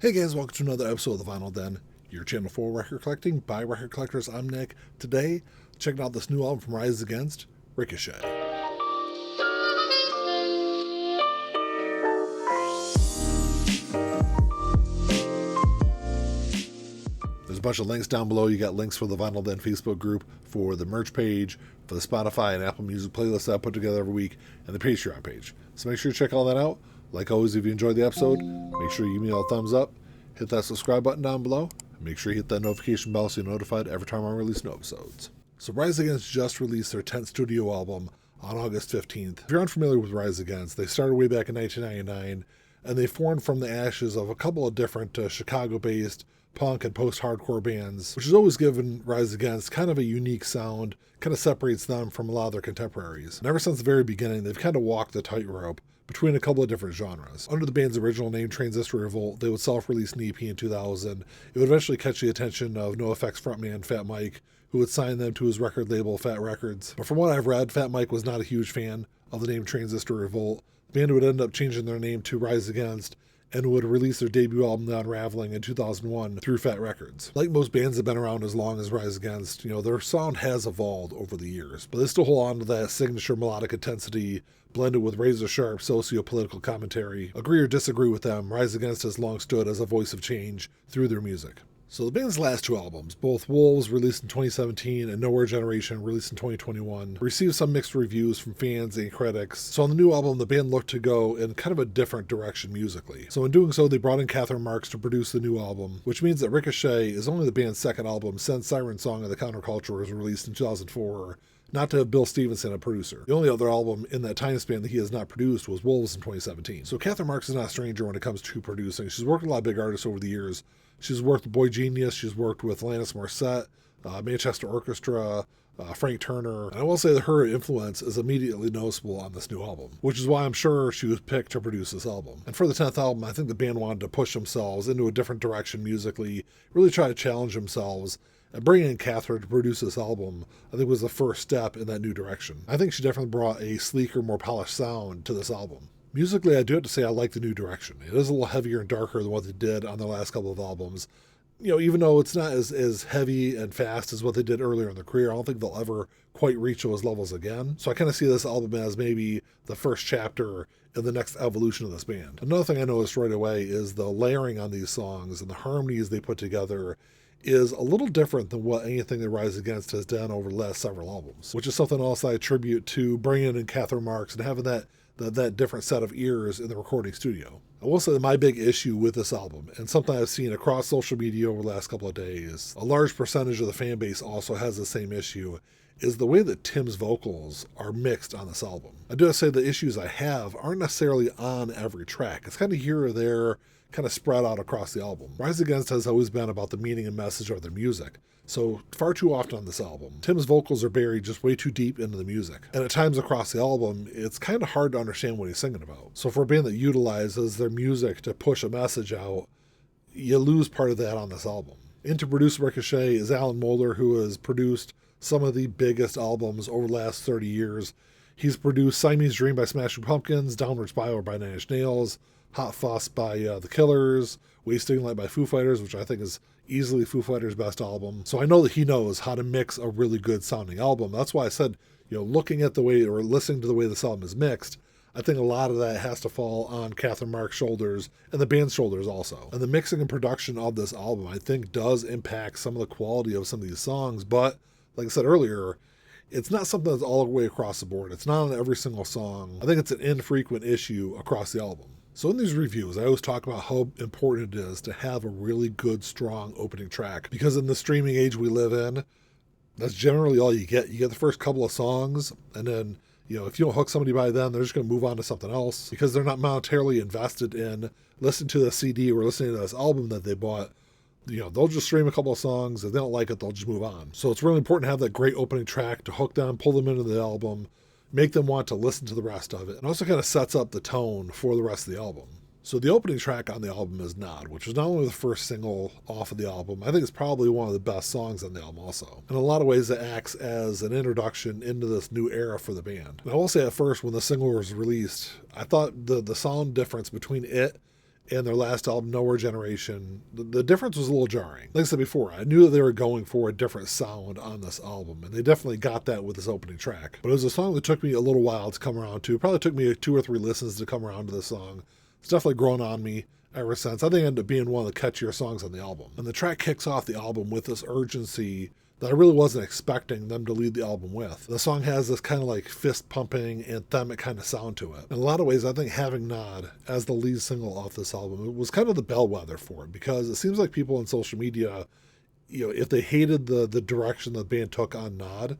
Hey guys, welcome to another episode of The Vinyl Den, your channel for record collecting by record collectors. I'm Nick. Today, checking out this new album from Rise Against, Ricochet. There's a bunch of links down below. You got links for the Vinyl Den Facebook group, for the merch page, for the Spotify and Apple Music playlist that I put together every week, and the Patreon page. So make sure you check all that out. Like always, if you enjoyed the episode, make sure you give me a thumbs up, hit that subscribe button down below, and make sure you hit that notification bell so you're notified every time I release new episodes. So Rise Against just released their 10th studio album on August 15th. If you're unfamiliar with Rise Against, they started way back in 1999, and they formed from the ashes of a couple of different Chicago-based punk and post-hardcore bands, which has always given Rise Against kind of a unique sound, kind of separates them from a lot of their contemporaries. And ever since the very beginning, they've kind of walked the tightrope between a couple of different genres. Under the band's original name, Transistor Revolt, they would self-release an EP in 2000. It would eventually catch the attention of NoFX frontman Fat Mike, who would sign them to his record label, Fat Records. But from what I've read, Fat Mike was not a huge fan of the name Transistor Revolt. The band would end up changing their name to Rise Against, and would release their debut album, The Unraveling, in 2001 through Fat Records. Like most bands that have been around as long as Rise Against, their sound has evolved over the years, but they still hold on to that signature melodic intensity blended with razor-sharp socio-political commentary. Agree or disagree with them, Rise Against has long stood as a voice of change through their music. So the band's last two albums, both Wolves, released in 2017, and Nowhere Generation, released in 2021, received some mixed reviews from fans and critics. So on the new album, the band looked to go in kind of a different direction musically. So in doing so, they brought in Catherine Marks to produce the new album, which means that Ricochet is only the band's second album since Siren Song of the Counterculture was released in 2004, not to have Bill Stevenson a producer. The only other album in that time span that he has not produced was Wolves in 2017. So Catherine Marks is not a stranger when it comes to producing. She's worked with a lot of big artists over the years. She's worked with Boy Genius, she's worked with Alanis Morissette, Manchester Orchestra, Frank Turner. And I will say that her influence is immediately noticeable on this new album, which is why I'm sure she was picked to produce this album. And for the 10th album, I think the band wanted to push themselves into a different direction musically, really try to challenge themselves. And bringing in Catherine to produce this album, I think, was the first step in that new direction. I think she definitely brought a sleeker, more polished sound to this album. Musically, I do have to say I like the new direction. It is a little heavier and darker than what they did on their last couple of albums. Even though it's not as heavy and fast as what they did earlier in their career, I don't think they'll ever quite reach those levels again. So I kind of see this album as maybe the first chapter in the next evolution of this band. Another thing I noticed right away is the layering on these songs and the harmonies they put together is a little different than what anything that Rise Against has done over the last several albums, which is something else I attribute to bringing in Catherine Marks and having that different set of ears in the recording studio. I will say that my big issue with this album, and something I've seen across social media over the last couple of days, a large percentage of the fan base also has the same issue, is the way that Tim's vocals are mixed on this album. I do have to say the issues I have aren't necessarily on every track. It's kind of here or there, kind of spread out across the album. Rise Against has always been about the meaning and message of their music. So far too often on this album, Tim's vocals are buried just way too deep into the music. And at times across the album, it's kind of hard to understand what he's singing about. So for a band that utilizes their music to push a message out, you lose part of that on this album. And to produce Ricochet is Alan Moeller, who has produced some of the biggest albums over the last 30 years. He's produced Siamese Dream by Smashing Pumpkins, Downward Spiral by Nine Inch Nails, Hot Fuss by The Killers, Wasting Light by Foo Fighters, which I think is easily Foo Fighters' best album. So I know that he knows how to mix a really good sounding album. That's why I said, looking at the way or listening to the way this album is mixed, I think a lot of that has to fall on Catherine Marks' shoulders and the band's shoulders also. And the mixing and production of this album, I think, does impact some of the quality of some of these songs. But like I said earlier, it's not something that's all the way across the board. It's not on every single song. I think it's an infrequent issue across the album. So in these reviews, I always talk about how important it is to have a really good, strong opening track. Because in the streaming age we live in, that's generally all you get. You get the first couple of songs, and then, if you don't hook somebody by then, they're just going to move on to something else because they're not monetarily invested in listening to the CD or listening to this album that they bought. They'll just stream a couple of songs. If they don't like it, they'll just move on. So it's really important to have that great opening track to hook them, pull them into the album, make them want to listen to the rest of it, and also kind of sets up the tone for the rest of the album. So the opening track on the album is Nod, which was not only the first single off of the album, I think it's probably one of the best songs on the album also. In a lot of ways, it acts as an introduction into this new era for the band. And I will say at first, when the single was released, I thought the sound difference between it and their last album, Nowhere Generation, the difference was a little jarring. Like I said before, I knew that they were going for a different sound on this album, and they definitely got that with this opening track. But it was a song that took me a little while to come around to. It probably took me 2 or 3 listens to come around to this song. It's definitely grown on me ever since. I think it ended up being one of the catchier songs on the album. And the track kicks off the album with this urgency that I really wasn't expecting them to lead the album with. The song has this kind of like fist-pumping, anthemic kind of sound to it. In a lot of ways, I think having Nod as the lead single off this album, it was kind of the bellwether for it, because it seems like people on social media, if they hated the direction the band took on Nod,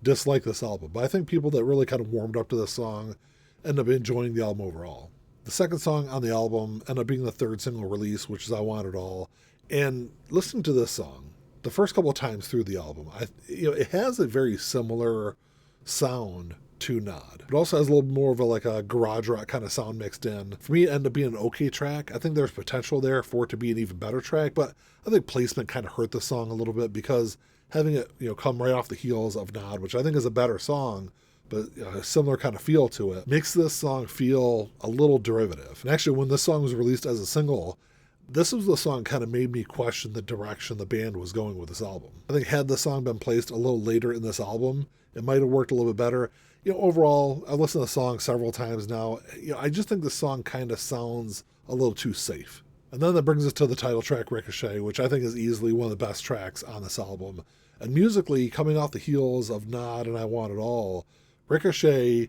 dislike this album. But I think people that really kind of warmed up to this song end up enjoying the album overall. The second song on the album ended up being the third single release, which is I Want It All. And listening to this song, the first couple of times through the album, it has a very similar sound to Nod. It also has a little more of a garage rock kind of sound mixed in. For me, it ended up being an okay track. I think there's potential there for it to be an even better track, but I think placement kind of hurt the song a little bit, because having it come right off the heels of Nod, which I think is a better song, but a similar kind of feel to it, makes this song feel a little derivative. And actually, when this song was released as a single, this was the song kind of made me question the direction the band was going with this album. I think had the song been placed a little later in this album, it might have worked a little bit better. Overall, I've listened to the song several times now. I just think the song kind of sounds a little too safe. And then that brings us to the title track, Ricochet, which I think is easily one of the best tracks on this album. And musically, coming off the heels of Nod and I Want It All, Ricochet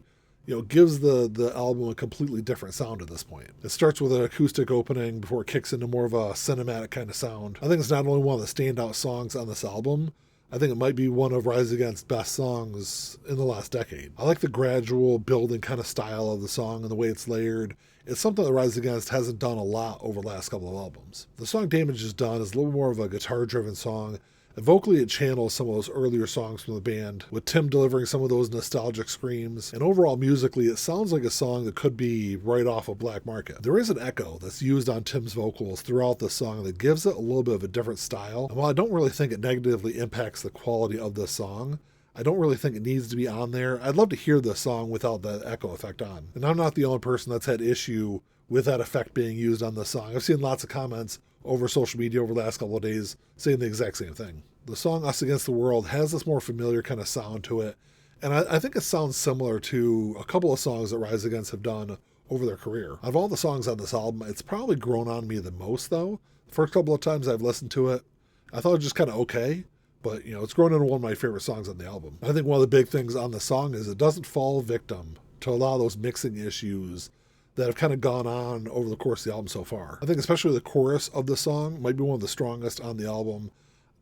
gives the album a completely different sound at this point. It starts with an acoustic opening before it kicks into more of a cinematic kind of sound. I think it's not only one of the standout songs on this album, I think it might be one of Rise Against's best songs in the last decade. I like the gradual building kind of style of the song and the way it's layered. It's something that Rise Against hasn't done a lot over the last couple of albums. The song Damage Is Done is a little more of a guitar-driven song. And vocally, it channels some of those earlier songs from the band, with Tim delivering some of those nostalgic screams. And overall, musically, it sounds like a song that could be right off of Black Market. There is an echo that's used on Tim's vocals throughout the song that gives it a little bit of a different style. And while I don't really think it negatively impacts the quality of this song, I don't really think it needs to be on there. I'd love to hear this song without that echo effect on. And I'm not the only person that's had issue with that effect being used on this song. I've seen lots of comments over social media over the last couple of days saying the exact same thing. The song Us Against the World has this more familiar kind of sound to it, and I think it sounds similar to a couple of songs that Rise Against have done over their career. Of all the songs on this album, it's probably grown on me the most, though. The first couple of times I've listened to it, I thought it was just kind of okay, but it's grown into one of my favorite songs on the album. I think one of the big things on the song is it doesn't fall victim to a lot of those mixing issues that have kind of gone on over the course of the album so far. I think especially the chorus of the song might be one of the strongest on the album.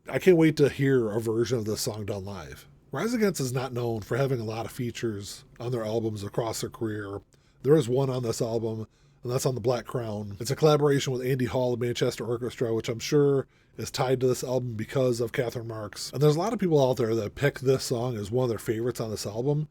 I can't wait to hear a version of this song done live. Rise Against is not known for having a lot of features on their albums across their career. There is one on this album, and that's on The Black Crown. It's a collaboration with Andy Hall of Manchester Orchestra, which I'm sure is tied to this album because of Catherine Marks. And there's a lot of people out there that pick this song as one of their favorites on this album.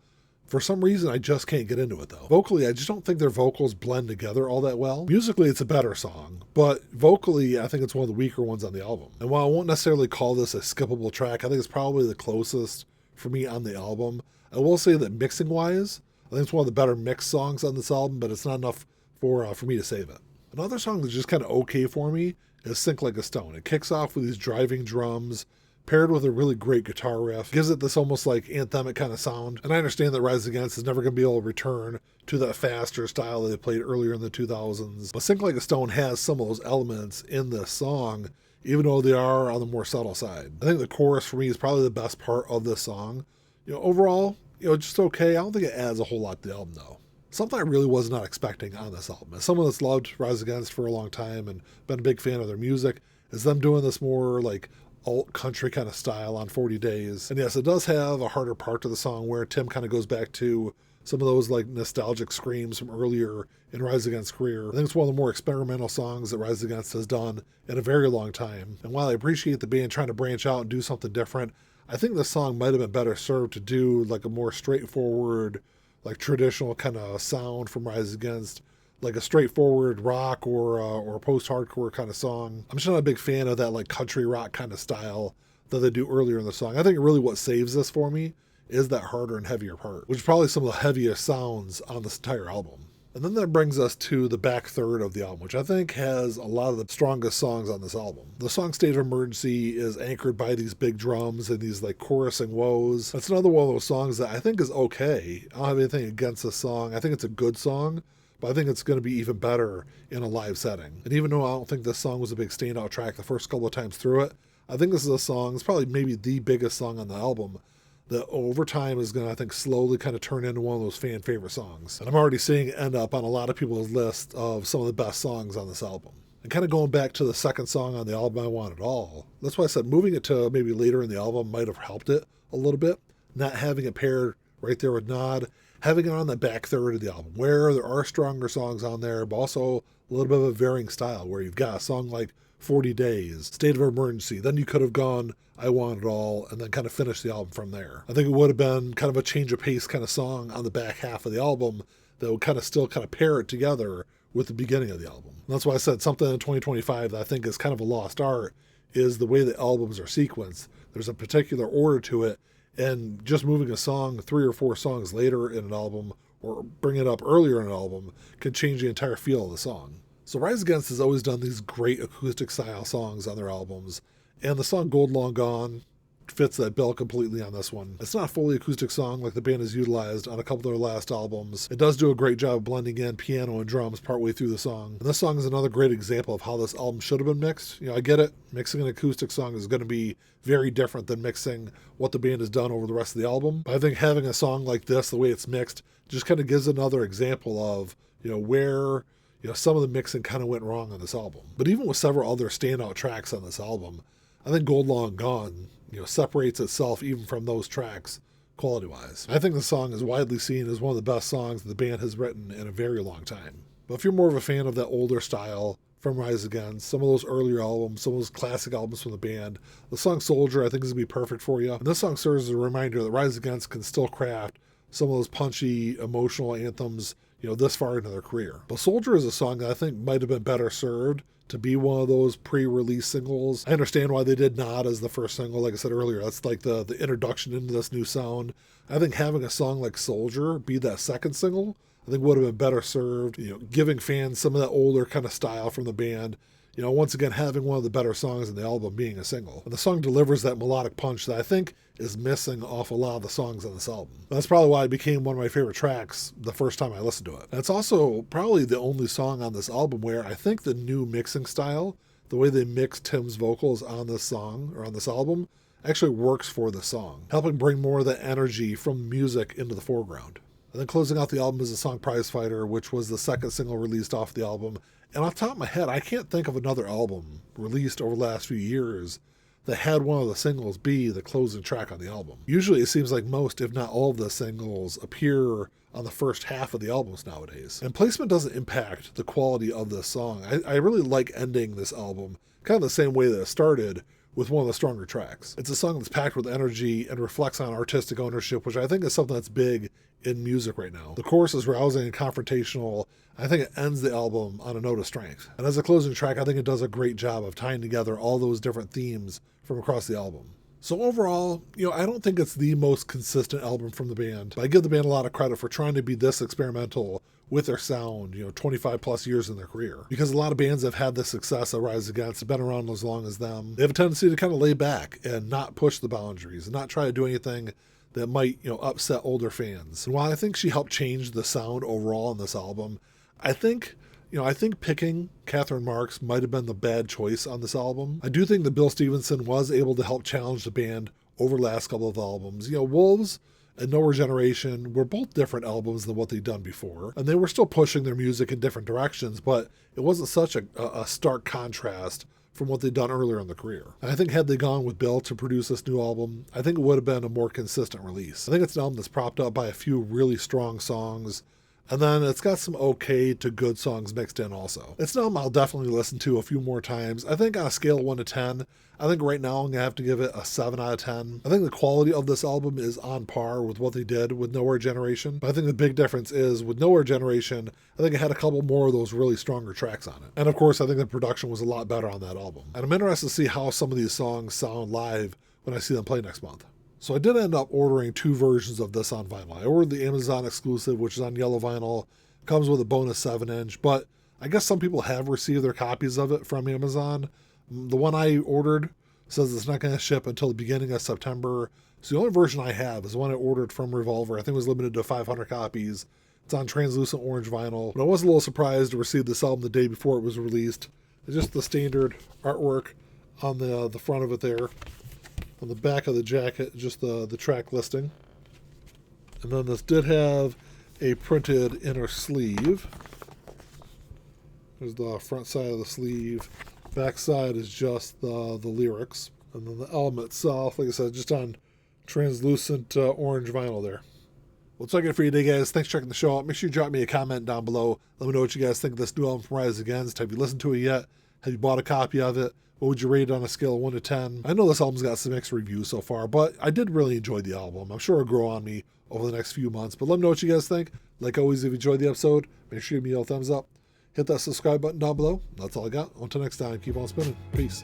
For some reason, I just can't get into it, though. Vocally, I just don't think their vocals blend together all that well. Musically, it's a better song, but vocally, I think it's one of the weaker ones on the album. And while I won't necessarily call this a skippable track, I think it's probably the closest for me on the album. I will say that mixing-wise, I think it's one of the better mixed songs on this album, but it's not enough for me to save it. Another song that's just kind of okay for me is Sink Like a Stone. It kicks off with these driving drums, paired with a really great guitar riff, gives it this almost like anthemic kind of sound. And I understand that Rise Against is never going to be able to return to that faster style that they played earlier in the 2000s. But Sink Like a Stone has some of those elements in this song, even though they are on the more subtle side. I think the chorus for me is probably the best part of this song. Overall, just okay. I don't think it adds a whole lot to the album, though. Something I really was not expecting on this album. As someone that's loved Rise Against for a long time and been a big fan of their music, is them doing this more like alt country kind of style on 40 Days. And yes, it does have a harder part to the song where Tim kind of goes back to some of those like nostalgic screams from earlier in Rise Against's career. I think it's one of the more experimental songs that Rise Against has done in a very long time. And while I appreciate the band trying to branch out and do something different, I think this song might have been better served to do like a more straightforward, like traditional kind of sound from Rise Against, like a straightforward rock or post-hardcore kind of song. I'm just not a big fan of that like country rock kind of style that they do earlier in the song. I think really what saves this for me is that harder and heavier part, which is probably some of the heaviest sounds on this entire album. And then that brings us to the back third of the album, which I think has a lot of the strongest songs on this album. The song State of Emergency is anchored by these big drums and these like chorusing woes. That's another one of those songs that I think is okay. I don't have anything against this song. I think it's a good song, but I think it's going to be even better in a live setting. And even though I don't think this song was a big standout track the first couple of times through it, I think this is a song, it's probably maybe the biggest song on the album, that over time is going to, I think, slowly kind of turn into one of those fan favorite songs. And I'm already seeing it end up on a lot of people's list of some of the best songs on this album. And kind of going back to the second song on the album, I Want It All. That's why I said moving it to maybe later in the album might have helped it a little bit. Not having it paired right there with Nod, having it on the back third of the album, where there are stronger songs on there, but also a little bit of a varying style, where you've got a song like 40 Days, State of Emergency. Then you could have gone I Want It All and then kind of finished the album from there. I think it would have been kind of a change of pace kind of song on the back half of the album that would kind of still kind of pair it together with the beginning of the album. And that's why I said something in 2025 that I think is kind of a lost art is the way the albums are sequenced. There's a particular order to it, and just moving a song 3 or 4 songs later in an album or bring it up earlier in an album can change the entire feel of the song. So Rise Against has always done these great acoustic style songs on their albums, and the song Gold Long Gone fits that bill completely on this one. It's not a fully acoustic song like the band has utilized on a couple of their last albums. It does do a great job of blending in piano and drums partway through the song. And this song is another great example of how this album should have been mixed. I get it. Mixing an acoustic song is going to be very different than mixing what the band has done over the rest of the album. But I think having a song like this, the way it's mixed, just kind of gives another example of, where some of the mixing kind of went wrong on this album. But even with several other standout tracks on this album, I think Gold Long Gone, separates itself even from those tracks quality-wise. I think the song is widely seen as one of the best songs the band has written in a very long time. But if you're more of a fan of that older style from Rise Against, some of those earlier albums, some of those classic albums from the band, the song Soldier I think is going to be perfect for you. And this song serves as a reminder that Rise Against can still craft some of those punchy, emotional anthems, this far into their career. But Soldier is a song that I think might have been better served to be one of those pre-release singles. I understand why they did Nod as the first single. Like I said earlier, that's like the introduction into this new sound. I think having a song like Soldier be that second single, I think would have been better served, giving fans some of that older kind of style from the band. Once again, having one of the better songs in the album being a single. And the song delivers that melodic punch that I think is missing off a lot of the songs on this album. That's probably why it became one of my favorite tracks the first time I listened to it. And it's also probably the only song on this album where I think the new mixing style, the way they mix Tim's vocals on this song or on this album, actually works for the song, helping bring more of that energy from music into the foreground. And then closing out the album is the song Prize Fighter, which was the second single released off the album. And off the top of my head, I can't think of another album released over the last few years that had one of the singles be the closing track on the album. Usually it seems like most, if not all of the singles, appear on the first half of the albums nowadays. And placement doesn't impact the quality of this song. I really like ending this album kind of the same way that it started, with one of the stronger tracks. It's a song that's packed with energy and reflects on artistic ownership, which I think is something that's big in music right now. The chorus is rousing and confrontational. I think it ends the album on a note of strength. And as a closing track, I think it does a great job of tying together all those different themes from across the album. So overall, I don't think it's the most consistent album from the band, but I give the band a lot of credit for trying to be this experimental with their sound, 25 plus years in their career. Because a lot of bands have had this success that Rise Against have been around as long as them. They have a tendency to kind of lay back and not push the boundaries and not try to do anything that might, upset older fans. And while I think she helped change the sound overall on this album, I think picking Catherine Marks might have been the bad choice on this album. I do think that Bill Stevenson was able to help challenge the band over the last couple of albums. Wolves and Nowhere Generation were both different albums than what they'd done before, and they were still pushing their music in different directions, but it wasn't such a stark contrast from what they'd done earlier in the career. And I think had they gone with Bill to produce this new album, I think it would have been a more consistent release. I think it's an album that's propped up by a few really strong songs, and then it's got some okay to good songs mixed in also. It's an album I'll definitely listen to a few more times. I think on a scale of 1 to 10, I think right now I'm going to have to give it a 7 out of 10. I think the quality of this album is on par with what they did with Nowhere Generation. But I think the big difference is with Nowhere Generation, I think it had a couple more of those really stronger tracks on it. And of course, I think the production was a lot better on that album. And I'm interested to see how some of these songs sound live when I see them play next month. So I did end up ordering 2 versions of this on vinyl. I ordered the Amazon exclusive, which is on yellow vinyl, Comes with a bonus 7-inch, but I guess some people have received their copies of it from Amazon. The one I ordered says it's not going to ship until the beginning of September. So the only version I have is one I ordered from Revolver. I think it was limited to 500 copies. It's on translucent orange vinyl. But I was a little surprised to receive this album the day before it was released. It's just the standard artwork on the front of it there. On the back of the jacket, just the track listing. And then this did have a printed inner sleeve. There's the front side of the sleeve. Back side is just the lyrics. And then the album itself, like I said, just on translucent orange vinyl there. Well, that's all I got for you today, guys. Thanks for checking the show out. Make sure you drop me a comment down below. Let me know what you guys think of this new album from Rise Against. Have you listened to it yet? Have you bought a copy of it? What would you rate it on a scale of 1 to 10? I know this album's got some mixed reviews so far, but I did really enjoy the album. I'm sure it'll grow on me over the next few months. But let me know what you guys think. Like always, if you enjoyed the episode, make sure you give me a thumbs up. Hit that subscribe button down below. That's all I got. Until next time, keep on spinning. Peace.